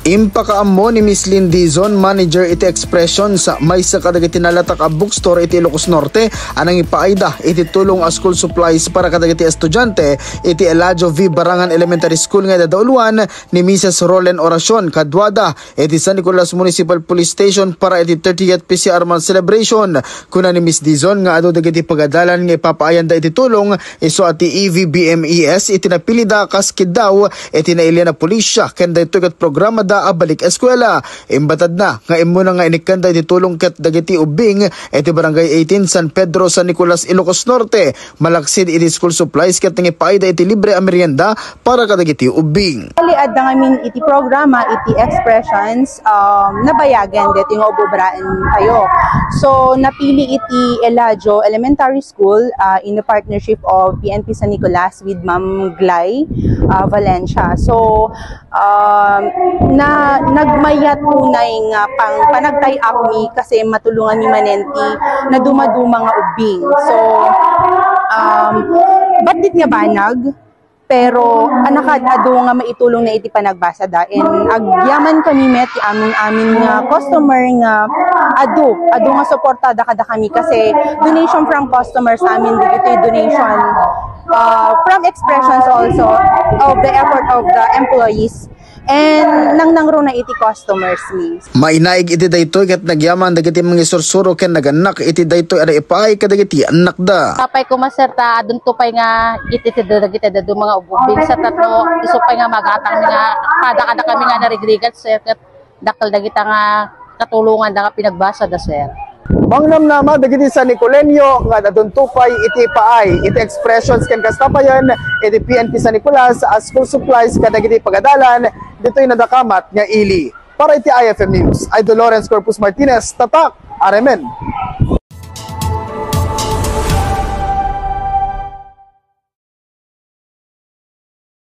Impakaammo ni Miss Lynn Dizon, manager iti expression sa may sa kadagiti nalatak a bookstore iti Ilocos Norte, anang ipaayda iti tulong a school supplies para kadagiti estudyante iti Eladio V. Barangan Elementary School nga dadauluan ni Mrs. Rolen Oracion kadwada iti San Nicolas Municipal Police Station para iti 30th PCR month celebration. Kuna ni Miss Dizon nga ado dagiti pagadalan nga ipapaayanda iti tulong iso ati EVBMES iti napilida kaskid daw iti nailya na pulisya ken daytoy ket programa abalik eskwela. Imbatad na nga imuna nga inikanda iti tulong ket dagiti ubing iti barangay 18 San Pedro San Nicolas Ilocos Norte malaksid iti school supplies ket nangipaayda iti libre a merienda para kadagiti ubing. Aliad na ngamin iti programa iti expressions nabayagan dito nga ububraan kayo. So napili iti Eladio Elementary School in the partnership of PNP San Nicolas with Ma'am Glay Valencia. So na nagmayat tunay nga pang panagtay-up mi kasi matulungan mi manenti na dumaduma nga ubing. So ba't dit nga banag pero anakad-ado nga maitulong na iti panagbasa daen agyaman kami met ti amin nga customer nga ado nga suportada kada kami kasi donation from customers amin digitoy donation from expressions also of the effort of the employees and nangnangro na iti customers ni. Mainaig iti daytoy ket nagyaman dagiti mga sursuro ken naganak iti daytoy ara ipaay kadagiti anak da. Kapay ko maserta adun tupay nga iti dagiti dadu mga ubing sa tatlo isupay nga magatang nga kada kami nga narigrigat sir ket dakkel dagita nga katulungan da nga pinagbasa da sir. Mangnam nama dagiti San Nicolenyo nga adun tupay iti paay iti expressions ken kastapayan iti PNP San Nicolas as school supplies kadagiti pagadalan ditoy nadakamat nga ili. Para iti IFM News, Idol Lawrence Corpus Martinez, tatak, Aremen.